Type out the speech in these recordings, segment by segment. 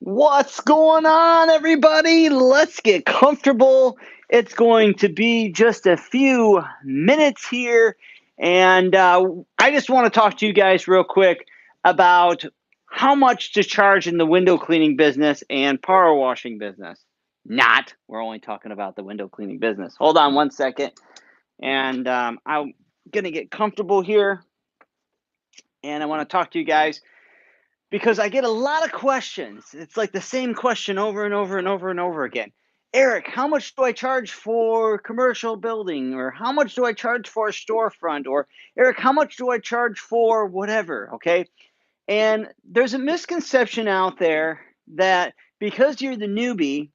What's going on, everybody? Let's get comfortable. It's going to be just a few minutes here. And I just want to talk to you guys real quick about how much to charge in the window cleaning business and power washing business. Not, we're only talking about the window cleaning business. Hold on one second. And I'm going to get comfortable here. And I want to talk to you guys because I get a lot of questions. It's like the same question over and over and over and over again. Eric, how much do I charge for commercial building? Or how much do I charge for a storefront? Or Eric, how much do I charge for whatever? Okay. And there's a misconception out there that because you're the newbie,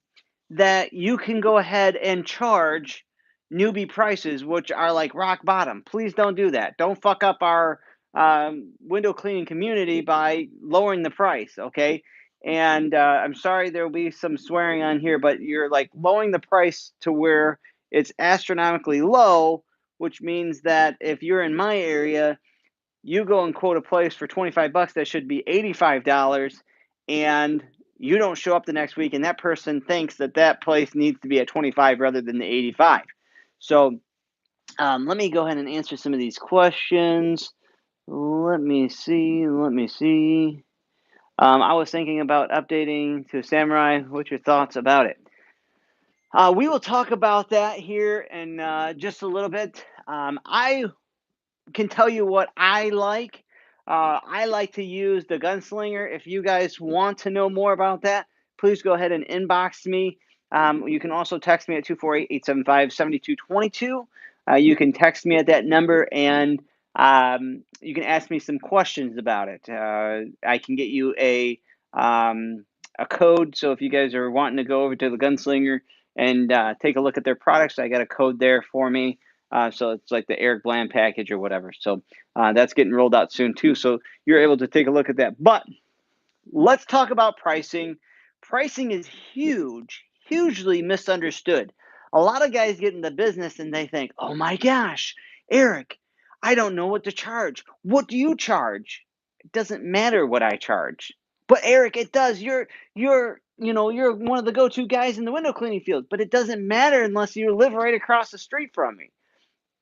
that you can go ahead and charge newbie prices, which are like rock bottom. Please don't do that. Don't fuck up our window cleaning community by lowering the price, okay? And I'm sorry there will be some swearing on here, but you're like lowering the price to where it's astronomically low, which means that if you're in my area, you go and quote a place for 25 bucks that should be $85, and you don't show up the next week, and that person thinks that that place needs to be at 25 rather than the 85. So let me go ahead and answer some of these questions. Let me see. I was thinking about updating to Samurai. What's your thoughts about it? We will talk about that here in just a little bit. I can tell you what I like. I like to use the Gunslinger. If you guys want to know more about that, please go ahead and inbox me. You can also text me at 248-875-7222. You can text me at that number, and you can ask me some questions about it. I can get you a code. So if you guys are wanting to go over to the Gunslinger and take a look at their products, I got a code there for me. So it's like the Eric B.L.A.N.D package or whatever. So that's getting rolled out soon too. So you're able to take a look at that. But let's talk about pricing. Pricing is hugely misunderstood. A lot of guys get in the business and they think, oh my gosh, Eric, I don't know what to charge. What do you charge? It doesn't matter what I charge. But Eric, it does. You're one of the go-to guys in the window cleaning field, but it doesn't matter unless you live right across the street from me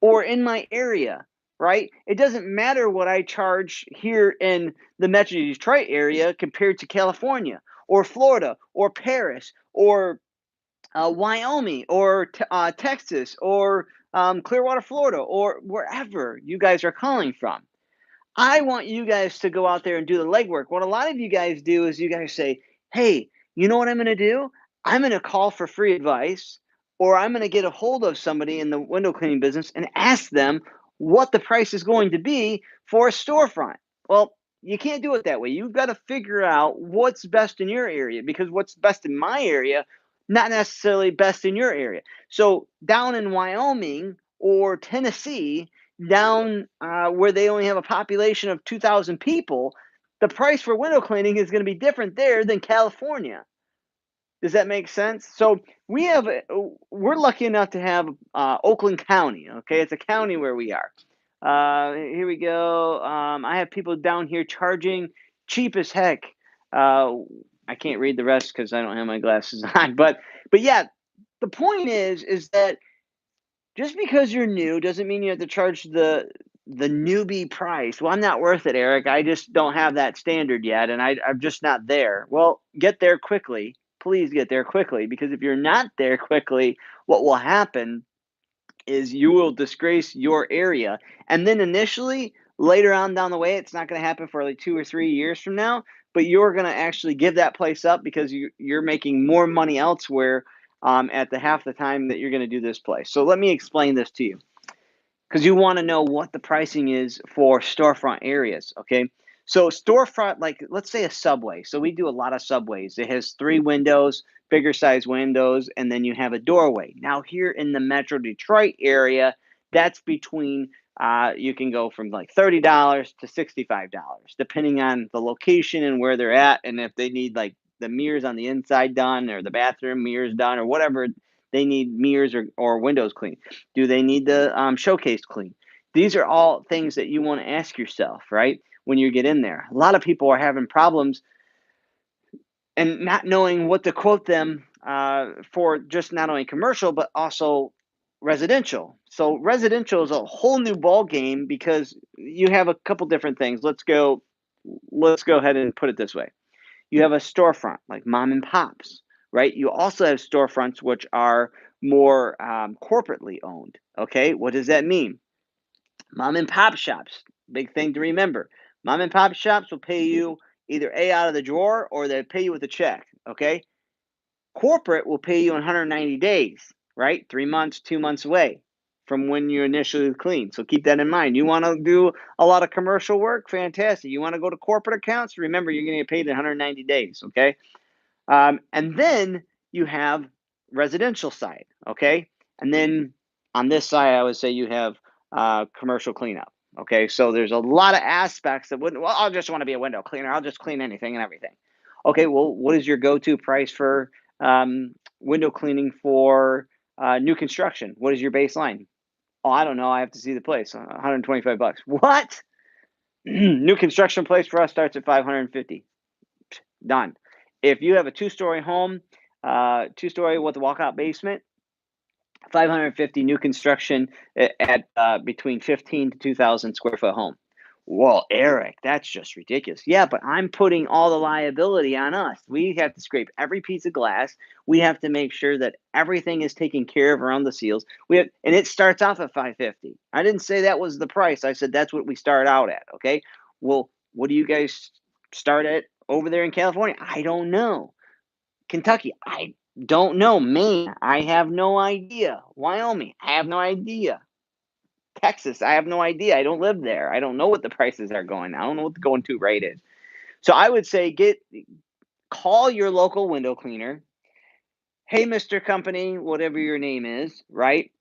or in my area, right? It doesn't matter what I charge here in the Metro Detroit area compared to California or Florida or Paris or Wyoming or Texas or Clearwater, Florida, or wherever you guys are calling from. I want you guys to go out there and do the legwork. What a lot of you guys do is you guys say, hey, you know what I'm going to do? I'm going to call for free advice, or I'm going to get a hold of somebody in the window cleaning business and ask them what the price is going to be for a storefront. Well, you can't do it that way. You've got to figure out what's best in your area, because what's best in my area, not necessarily best in your area. So down in Wyoming or Tennessee, down where they only have a population of 2,000 people, the price for window cleaning is going to be different there than California. Does that make sense? So we're lucky enough to have Oakland County. Okay, it's a county where we are. Here we go. I have people down here charging cheap as heck. I can't read the rest because I don't have my glasses on. But yeah, the point is that just because you're new doesn't mean you have to charge the newbie price. Well, I'm not worth it, Eric. I just don't have that standard yet, and I'm just not there. Well, get there quickly. Please get there quickly, because if you're not there quickly, what will happen is you will disgrace your area. And then initially, later on down the way, it's not going to happen for like 2 or 3 years from now, but you're going to actually give that place up because you're making more money elsewhere at the half the time that you're going to do this place. So let me explain this to you, because you want to know what the pricing is for storefront areas, okay? So storefront, like let's say a Subway. So we do a lot of Subways. It has 3 windows, bigger size windows, and then you have a doorway. Now here in the Metro Detroit area, that's between you can go from like $30 to $65, depending on the location and where they're at, and if they need like the mirrors on the inside done, or the bathroom mirrors done, or whatever they need, mirrors or windows cleaned. Do they need the showcase clean? These are all things that you want to ask yourself, right? When you get in there. A lot of people are having problems and not knowing what to quote them for just not only commercial but also residential. So residential is a whole new ball game because you have a couple different things. Let's go ahead and put it this way. You have a storefront like mom and pops, right? You also have storefronts which are more corporately owned. Okay, what does that mean? Mom and pop shops, big thing to remember. Mom and pop shops will pay you either A out of the drawer or they pay you with a check. Okay, corporate will pay you in 190 days, right? 3 months, 2 months away from when you initially clean. So keep that in mind. You want to do a lot of commercial work? Fantastic. You want to go to corporate accounts? Remember, you're going to get paid in 190 days. Okay. And then you have residential side. Okay. And then on this side, I would say you have commercial cleanup. Okay. So there's a lot of aspects that wouldn't, well, I just want to be a window cleaner. I'll just clean anything and everything. Okay. Well, what is your go to price for window cleaning for new construction? What is your baseline? Oh, I don't know. I have to see the place. $125. What? New construction place for us starts at 550. Done. If you have a two-story home, two-story with a walkout basement, 550 new construction at between 15 to 2,000 square foot home. Well, Eric, that's just ridiculous. Yeah, but I'm putting all the liability on us. We have to scrape every piece of glass. We have to make sure that everything is taken care of around the seals. And it starts off at 550. I didn't say that was the price. I said that's what we start out at. Okay. Well, what do you guys start at over there in California? I don't know. Kentucky, I don't know. Maine, I have no idea. Wyoming, I have no idea. Texas, I have no idea. I don't live there. I don't know what the prices are going. I don't know what the going to rate is. So I would say call your local window cleaner. Hey, Mr. Company, whatever your name is, right?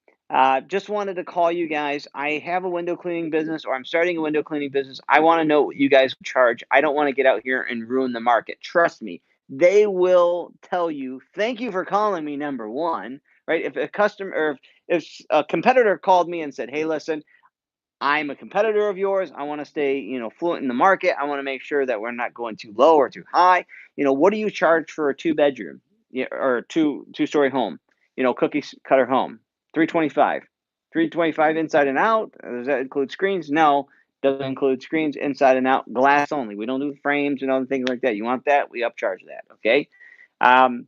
Just wanted to call you guys. I have a window cleaning business, or I'm starting a window cleaning business. I want to know what you guys charge. I don't want to get out here and ruin the market. Trust me, they will tell you, thank you for calling me, number one, right? If a customer or if a competitor called me and said, hey, listen, I'm a competitor of yours. I want to stay, fluent in the market. I want to make sure that we're not going too low or too high. What do you charge for a two-bedroom or two-story home? Cookie cutter home, 325. 325 inside and out. Does that include screens? No, doesn't include screens inside and out. Glass only. We don't do frames and other things like that. You want that? We upcharge that. Okay. Um,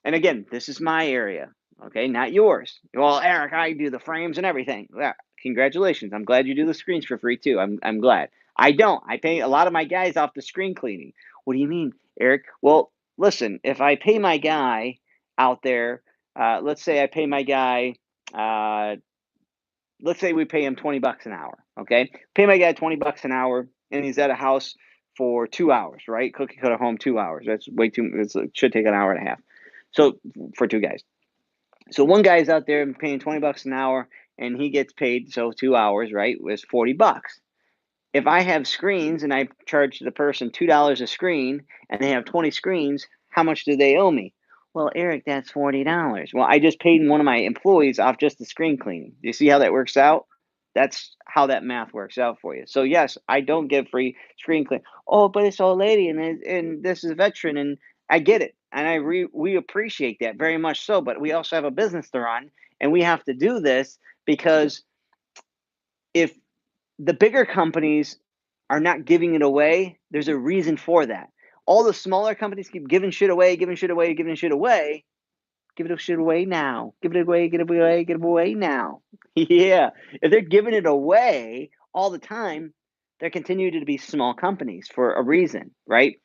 and again, this is my area. Okay, not yours. Well, Eric, I do the frames and everything. Yeah, congratulations. I'm glad you do the screens for free too. I'm glad. I don't. I pay a lot of my guys off the screen cleaning. What do you mean, Eric? Well, listen, if I pay my guy out there, let's say I pay my guy, let's say we pay him $20 an hour. Okay, pay my guy $20 an hour, and he's at a house for 2 hours, right? Cookie cutter home, 2 hours. That's way too. It should take an hour and a half. So for two guys. So one guy's out there paying $20 an hour, and he gets paid. So 2 hours, right, was $40. If I have screens and I charge the person $2 a screen, and they have 20 screens, how much do they owe me? Well, Eric, that's $40. Well, I just paid one of my employees off just the screen cleaning. Do you see how that works out? That's how that math works out for you. So yes, I don't give free screen clean. Oh, but it's old lady and this is a veteran, and I get it, and we appreciate that very much so. But we also have a business to run, and we have to do this because if the bigger companies are not giving it away, there's a reason for that. All the smaller companies keep giving shit away, giving shit away, giving shit away. Give it shit away now. Give it away, give it away, give it away now. Yeah. If they're giving it away all the time, they're continuing to be small companies for a reason, right?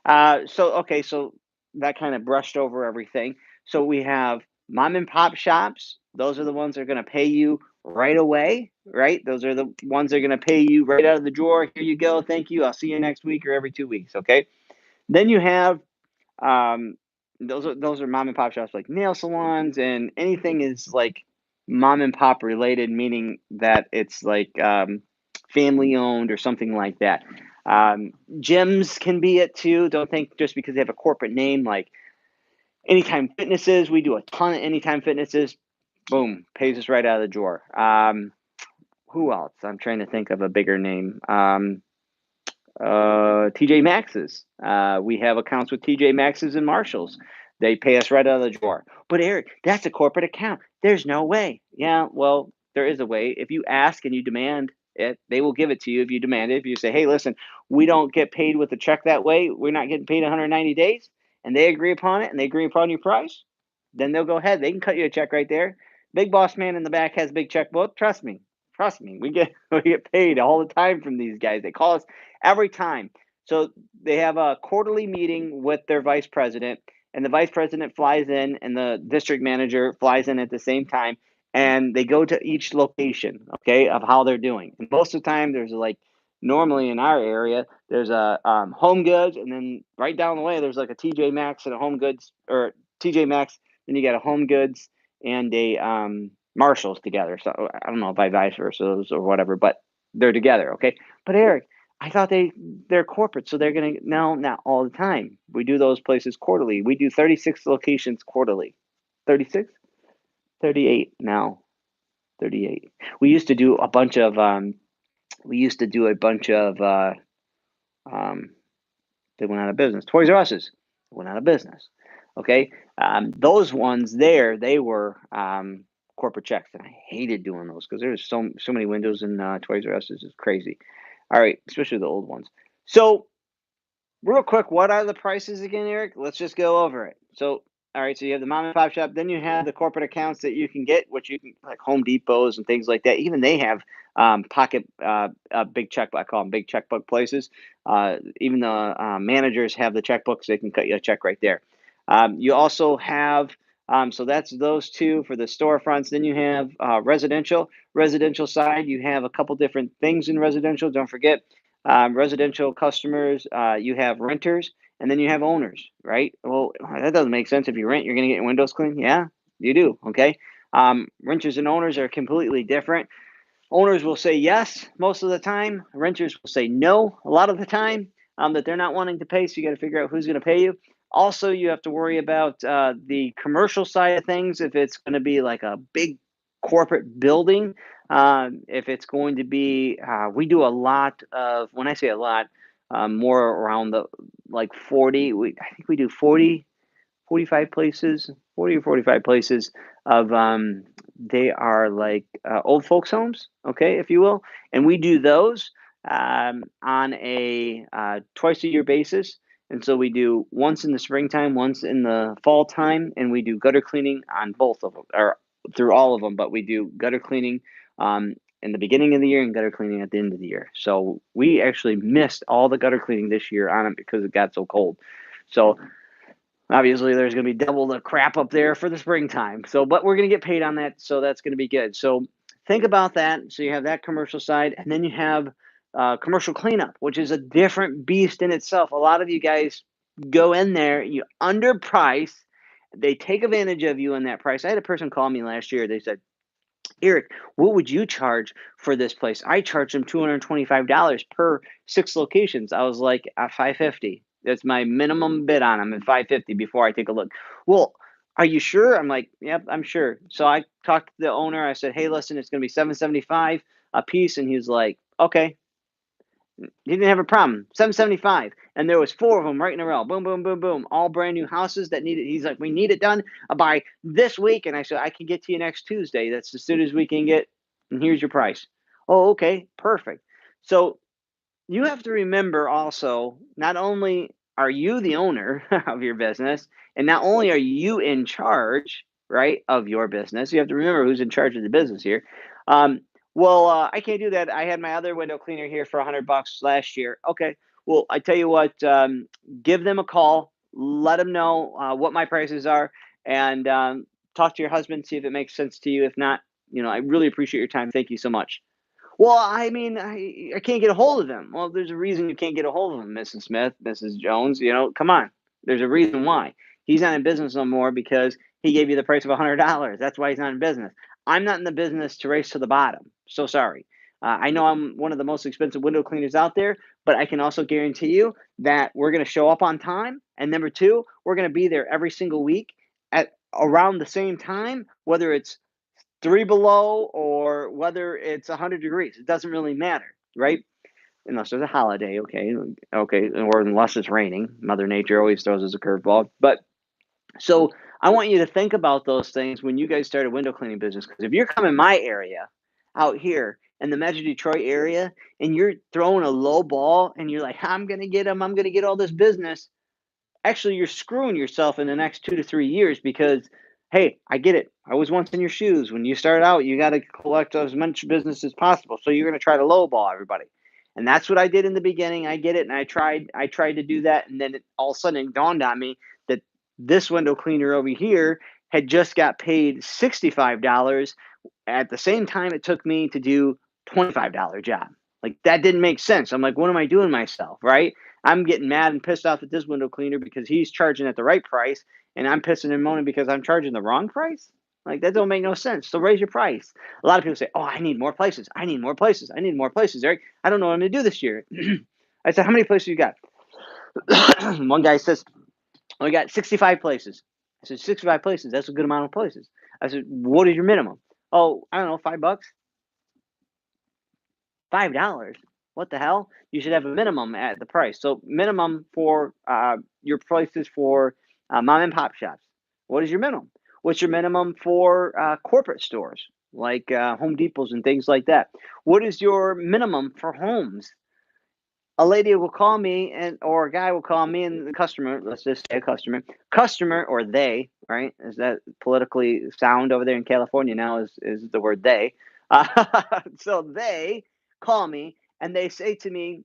So that kind of brushed over everything. So we have mom and pop shops. Those are the ones that are going to pay you right away, right? Those are the ones that are going to pay you right out of the drawer. Here you go. Thank you. I'll see you next week or every 2 weeks. Okay. Then you have um, those are mom and pop shops like nail salons, and anything is like mom and pop related, meaning that it's like family owned or something like that. Gyms can be it too. Don't think just because they have a corporate name like Anytime Fitnesses. We do a ton of Anytime Fitnesses. Boom, pays us right out of the drawer. Who else? I'm trying to think of a bigger name. TJ Maxx's. We have accounts with TJ Maxx's and Marshalls. They pay us right out of the drawer. But Eric, that's a corporate account. There's no way. Yeah, well, there is a way. If you ask and you demand it, they will give it to you if you demand it. If you say, hey, listen, we don't get paid with a check that way. We're not getting paid 190 days. And they agree upon it and they agree upon your price, then they'll go ahead. They can cut you a check right there. Big boss man in the back has a big checkbook. Trust me. Trust me. We get we get paid all the time from these guys. They call us every time. So they have a quarterly meeting with their vice president, and the vice president flies in, and the district manager flies in at the same time, and they go to each location, okay, of how they're doing. And most of the time, there's like normally in our area, there's a Home Goods, and then right down the way, there's like a TJ Maxx and a Home Goods, or TJ Maxx. Then you got a Home Goods and a Marshalls together. So I don't know if I vice versa or whatever, but they're together, okay. But Eric, I thought they're corporate, so they're gonna no, not all the time. We do those places quarterly. We do 36 locations quarterly. 36? 38 now. 38. We used to do a bunch of um they went out of business. Toys R Us's went out of business. Okay. Those ones there, they were corporate checks, and I hated doing those because there's so many windows in Toys R Us's. It's crazy. All right, especially the old ones. So real quick, what are the prices again, Eric? Let's just go over it. So, all right, so you have the mom and pop shop, then you have the corporate accounts that you can get, which you can like Home Depots and things like that. Even they have pocket big checkbook. I call them big checkbook places. Even the managers have the checkbooks; they can cut you a check right there. You also have so that's those two for the storefronts. Then you have residential. Residential side, you have a couple different things in residential. Don't forget residential customers, you have renters, and then you have owners, right? Well, that doesn't make sense. If you rent, you're going to get your windows cleaned. Yeah, you do. Okay. Renters and owners are completely different. Owners will say yes most of the time. Renters will say no a lot of the time, that they're not wanting to pay. So you got to figure out who's going to pay you. Also, you have to worry about the commercial side of things. If it's going to be like a big corporate building, if it's going to be, we do a lot of, when I say a lot, more around the like 40, I think we do 40, 45 places, 40 or 45 places of they are like old folks homes, okay, if you will. And we do those on a twice a year basis. And so we do once in the springtime, once in the fall time, and we do gutter cleaning on both of them, or through all of them, but we do gutter cleaning in the beginning of the year and gutter cleaning at the end of the year. So we actually missed all the gutter cleaning this year on it because it got so cold. So obviously, there's going to be double the crap up there for the springtime. So, but we're going to get paid on that, so that's going to be good. So, think about that. So you have that commercial side, and then you have commercial cleanup, which is a different beast in itself. A lot of you guys go in there, you underprice. They take advantage of you in that price. I had a person call me last year. They said, Eric, what would you charge for this place? I charge them $225 per 6 locations. I was like, at 550. That's my minimum bid on them at 550 before I take a look. Well, are you sure? I'm like, yep, I'm sure. So I talked to the owner. I said, hey, listen, it's going to be 775 a piece, and he's like, okay. He didn't have a problem. 775, and there was 4 of them right in a row. Boom, boom, boom, boom. All brand new houses that needed. He's like, we need it done by this week, and I said, I can get to you next Tuesday. That's as soon as we can get. And here's your price. Oh, okay, perfect. So you have to remember also, not only are you the owner of your business, and not only are you in charge, right, of your business, you have to remember who's in charge of the business here. Well, I can't do that. I had my other window cleaner here for $100 last year. Okay. Well, I tell you what, give them a call, let them know what my prices are, and talk to your husband, see if it makes sense to you. If not, I really appreciate your time. Thank you so much. Well, I mean, I can't get a hold of him. Well, there's a reason you can't get a hold of him, Mrs. Smith, Mrs. Jones. Come on. There's a reason why. He's not in business no more because he gave you the price of $100. That's why he's not in business. I'm not in the business to race to the bottom. So sorry. I know I'm one of the most expensive window cleaners out there, but I can also guarantee you that we're going to show up on time. And number two, we're going to be there every single week at around the same time, whether it's 3 below or whether it's 100 degrees. It doesn't really matter, right? unless there's a holiday, okay, or unless it's raining. Mother Nature always throws us a curveball. But so I want you to think about those things when you guys start a window cleaning business. Because if you're coming my area out here in the Metro Detroit area and you're throwing a low ball and you're like, I'm going to get them, I'm going to get all this business, actually you're screwing yourself in the next 2 to 3 years because, hey, I get it. I was once in your shoes. When you start out, you got to collect as much business as possible. So you're going to try to lowball everybody. And that's what I did in the beginning. I get it. And I tried to do that. And then all of a sudden it dawned on me that this window cleaner over here had just got paid $65 at the same time it took me to do $25 job. Like that didn't make sense. I'm like, what am I doing myself? Right. I'm getting mad and pissed off at this window cleaner because he's charging at the right price, and I'm pissing and moaning because I'm charging the wrong price. Like that don't make no sense. So raise your price. A lot of people say, "Oh, I need more places. I need more places. I need more places." Eric, I don't know what I'm gonna do this year. I said, "How many places you got?" One guy says, "Oh, I got 65 places." I said, 65 places. That's a good amount of places. I said, "What is your minimum?" "Oh, I don't know, $5." $5. What the hell? You should have a minimum at the price. So minimum for your prices for mom and pop shops. What is your minimum? What's your minimum for corporate stores like Home Depots and things like that? What is your minimum for homes? A lady will call me and or a guy will call me and the customer, let's just say a customer or they, right? Is that politically sound over there in California now is the word they. So they call me and they say to me,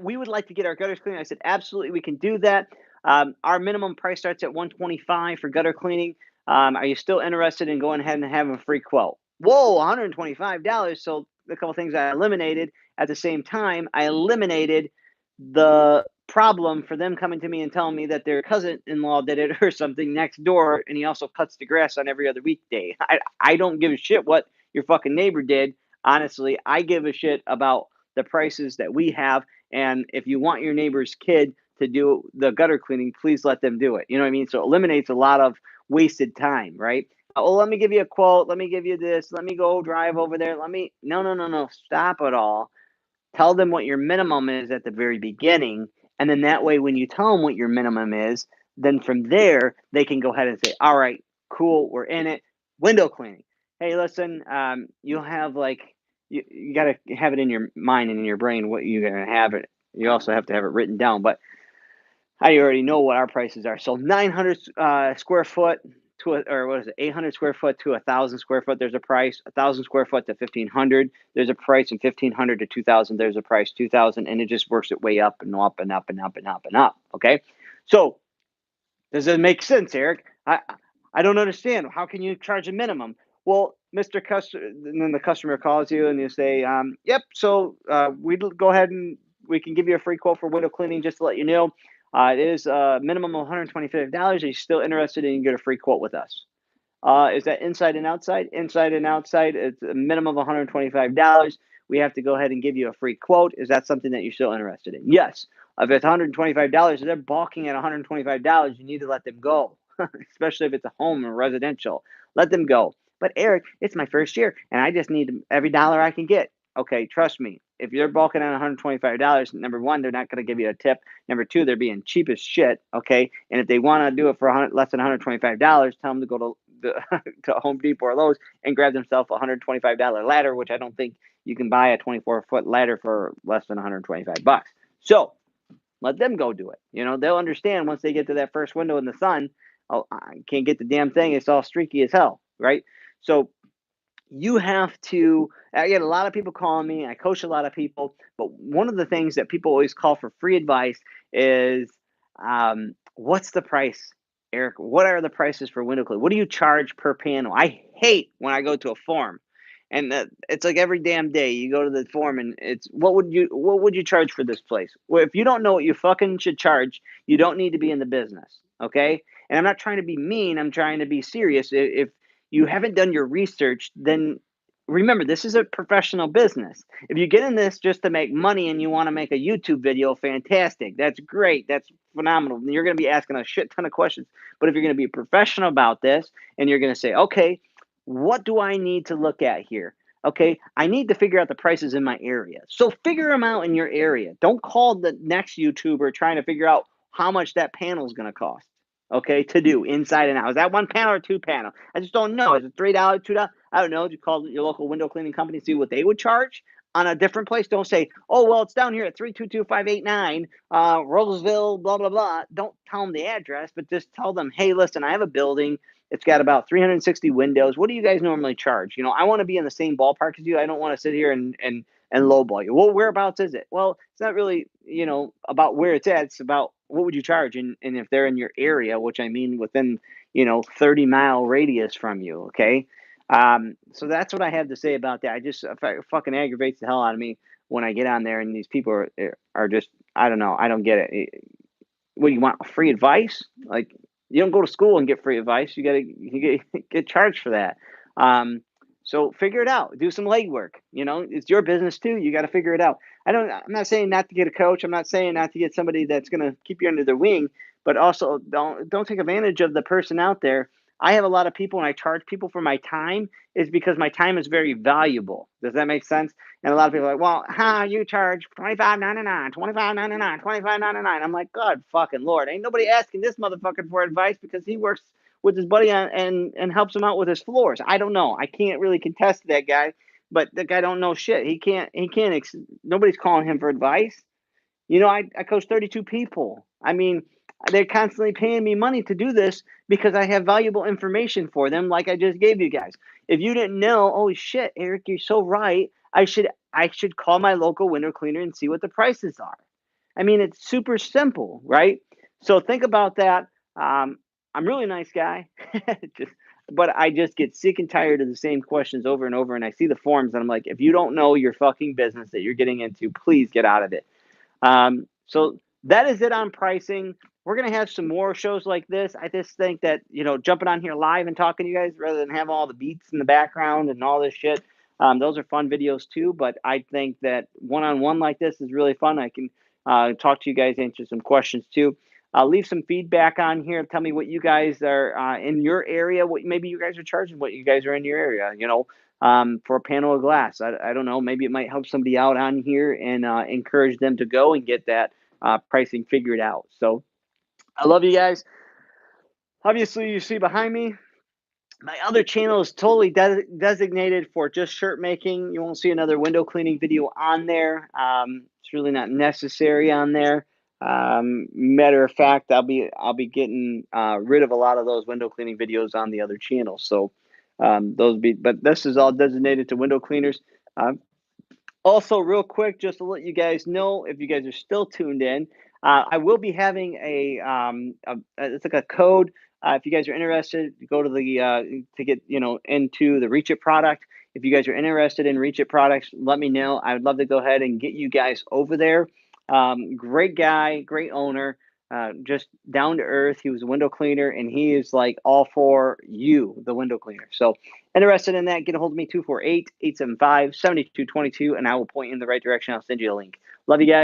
we would like to get our gutters cleaned. I said, absolutely, we can do that. Our minimum price starts at 125 for gutter cleaning. Are you still interested in going ahead and having a free quote? Whoa, $125. So a couple things I eliminated at the same time. I eliminated the problem for them coming to me and telling me that their cousin-in-law did it or something next door, and he also cuts the grass on every other weekday. I don't give a shit what your fucking neighbor did. Honestly, I give a shit about the prices that we have. And if you want your neighbor's kid to do the gutter cleaning, please let them do it. You know what I mean? So it eliminates a lot of wasted time, right? Oh, let me give you a quote. Let me give you this. Let me go drive over there. No, no, no, no. Stop it all. Tell them what your minimum is at the very beginning. And then that way, when you tell them what your minimum is, then from there, they can go ahead and say, all right, cool, we're in it. Window cleaning. Hey, listen, you'll have like, you got to have it in your mind and in your brain what you're going to have it. You also have to have it written down. But I already know what our prices are. So 900 square foot to or what is it, 800 square foot to 1,000 square foot, there's a price. 1,000 square foot to 1,500, there's a price. And 1,500 to 2,000, there's a price. 2,000, and it just works its way up and up and up and up and up and up. Okay, so does it make sense, Eric? I don't understand. How can you charge a minimum? Well, Mr. Customer, and then the customer calls you and you say, yep, so we'd go ahead and we can give you a free quote for window cleaning just to let you know. It is a minimum of $125. Are you still interested in get a free quote with us? Is that inside and outside? Inside and outside, it's a minimum of $125. We have to go ahead and give you a free quote. Is that something that you're still interested in? Yes. If it's $125, if they're balking at $125, you need to let them go, especially if it's a home or residential. Let them go. But Eric, it's my first year, and I just need every dollar I can get. Okay, trust me. If you're balking at $125, number one, they're not going to give you a tip. Number two, they're being cheap as shit. Okay, and if they want to do it for less than $125, tell them to go to Home Depot or Lowe's and grab themselves a $125 ladder, which I don't think you can buy a 24-foot ladder for less than 125 bucks. So let them go do it. You know, they'll understand once they get to that first window in the sun. Oh, I can't get the damn thing. It's all streaky as hell, right? So you have to. I get a lot of people calling me. I coach a lot of people, but one of the things that people always call for free advice is, what's the price, Eric? What are the prices for window cleaning? What do you charge per panel? I hate when I go to a form, and it's like every damn day you go to the form and it's what would you charge for this place? Well, if you don't know what you fucking should charge, you don't need to be in the business, okay? And I'm not trying to be mean. I'm trying to be serious. If you haven't done your research, then remember, this is a professional business. If you get in this just to make money and you want to make a YouTube video, fantastic. That's great. That's phenomenal. You're going to be asking a shit ton of questions. But if you're going to be professional about this and you're going to say, okay, what do I need to look at here? Okay, I need to figure out the prices in my area. So figure them out in your area. Don't call the next YouTuber trying to figure out how much that panel is going to cost. Okay, to do inside and out. Is that one panel or two panel? I just don't know. Is it $3, $2? I don't know. You call your local window cleaning company, see what they would charge on a different place. Don't say, oh well, it's down here at 322589, Roseville, blah blah blah. Don't tell them the address, but just tell them, hey, listen, I have a building. It's got about 360 windows. What do you guys normally charge? You know, I want to be in the same ballpark as you. I don't want to sit here and lowball you. Well, whereabouts is it? Well, it's not really, about where it's at. It's about what would you charge, and if they're in your area, which I mean within 30-mile radius from you. Okay, so that's what I have to say about that. It fucking aggravates the hell out of me when I get on there and these people are just, I don't know, I don't get it. What do you want? Free advice? Like, you don't go to school and get free advice. You get charged for that. So figure it out. Do some legwork. It's your business too. You got to figure it out. I'm not saying not to get a coach. I'm not saying not to get somebody that's going to keep you under their wing, but also don't take advantage of the person out there. I have a lot of people, and I charge people for my time is because my time is very valuable. Does that make sense? And a lot of people are like, well, you charge $25.99, $25.99, $25.99. I'm like, God fucking Lord, ain't nobody asking this motherfucker for advice because he works with his buddy and helps him out with his floors. I don't know. I can't really contest that guy, but the guy don't know shit. Nobody's calling him for advice. I coach 32 people. I mean, they're constantly paying me money to do this because I have valuable information for them, like I just gave you guys. If you didn't know, oh shit, Eric, you're so right. I should call my local window cleaner and see what the prices are. I mean, it's super simple, right? So think about that. I'm a really nice guy, just, but I just get sick and tired of the same questions over and over. And I see the forums, and I'm like, if you don't know your fucking business that you're getting into, please get out of it. So that is it on pricing. We're going to have some more shows like this. I just think that, jumping on here live and talking to you guys rather than have all the beats in the background and all this shit, those are fun videos too. But I think that one-on-one like this is really fun. I can talk to you guys, answer some questions too. Leave some feedback on here. Tell me what you guys are in your area, what maybe you guys are charging, what you guys are in your area, for a panel of glass. I don't know. Maybe it might help somebody out on here and encourage them to go and get that pricing figured out. So I love you guys. Obviously, you see behind me, my other channel is totally designated for just shirt making. You won't see another window cleaning video on there. It's really not necessary on there. Matter of fact, I'll be getting rid of a lot of those window cleaning videos on the other channel. So but this is all designated to window cleaners. Also, real quick, just to let you guys know, if you guys are still tuned in, I will be having it's like a code. If you guys are interested, go to the to get into the Reach It product. If you guys are interested in Reach It products, let me know. I would love to go ahead and get you guys over there. Great guy, great owner, just down to earth. He was a window cleaner, and he is like all for you, the window cleaner. So interested in that, get a hold of me, 248-875-7222, and I will point you in the right direction. I'll send you a link. Love you guys.